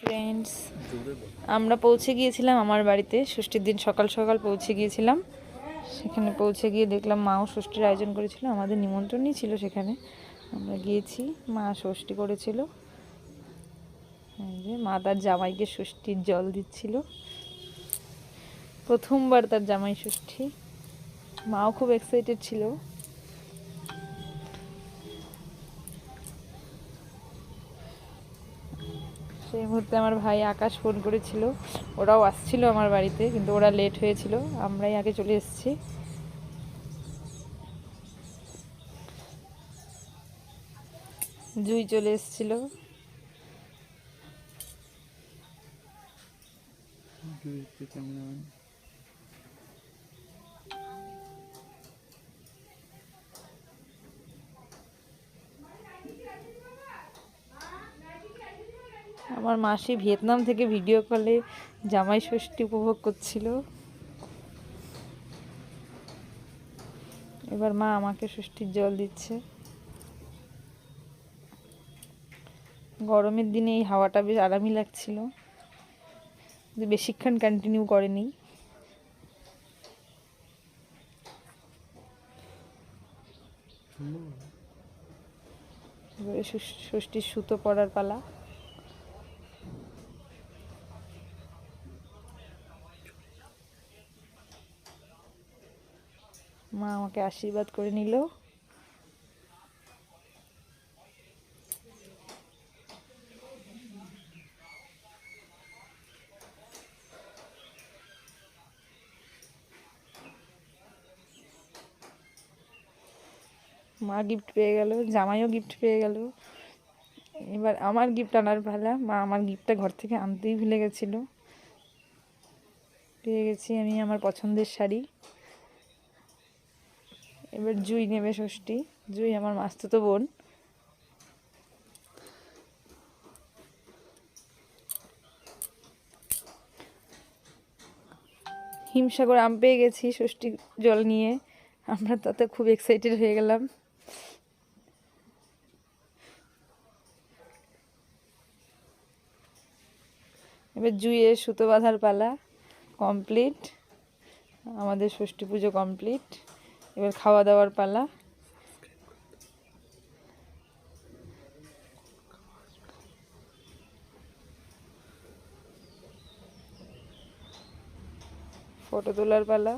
Friends, আমরা পৌঁছে গিয়েছিলাম আমার বাড়িতে। ষষ্ঠীর দিন সকাল সকাল পৌঁছে গিয়েছিলাম। সেখানে পৌঁছে গিয়ে দেখলাম মাও ষষ্ঠীর আয়োজন করেছিল, আমাদের নিমন্ত্রণই ছিল সেখানে। আমরা গিয়েছি, মা ষষ্ঠী করেছিল। যে মা তার জামাইকে ষষ্ঠীর জল দিচ্ছিল, প্রথমবার তার জামাই ষষ্ঠী। মাও খুব এক্সাইটেড ছিল। সেই মুহূর্তে আমার ভাই আকাশ ফোন করেছিল, ওরাও আসছিল আমার বাড়িতে, কিন্তু ওরা লেট হয়েছিল, আমরাই আগে চলে এসেছি। জুই চলে এসেছিল। আমার মাসি ভিয়েতনাম থেকে ভিডিও কলে জামাই ষষ্ঠী উপভোগ করছিল। এবার মা আমাকে ষষ্ঠীর জল দিচ্ছে। গরমের দিনে এই হাওয়াটা বেশ আরামই লাগছিল, বেশিক্ষণ কন্টিনিউ করেনি। এবারে ষষ্ঠীর সুতো পরার পালা। মা আমাকে আশীর্বাদ করে নিল। মা গিফট পেয়ে গেল, জামাইও গিফট পেয়ে গেল। এবার আমার গিফট আনার পালা। মা আমার গিফটটা ঘর থেকে আনতেই ভুলে গেছিলো। পেয়ে গেছি আমি আমার পছন্দের শাড়ি। এবার জুই নেবে ষষ্ঠী। জুই আমার মাস্তুতো বোন। হিমসাগর আম পেয়ে গেছি ষষ্ঠী জল নিয়ে, আমরা তাতে খুব এক্সাইটেড হয়ে গেলাম। এবার জুইয়ের সুতো বাঁধার পালা কমপ্লিট। আমাদের ষষ্ঠী পুজো কমপ্লিট। এবার খাওয়া দাওয়ার পালা। ফটো তোলার পালা।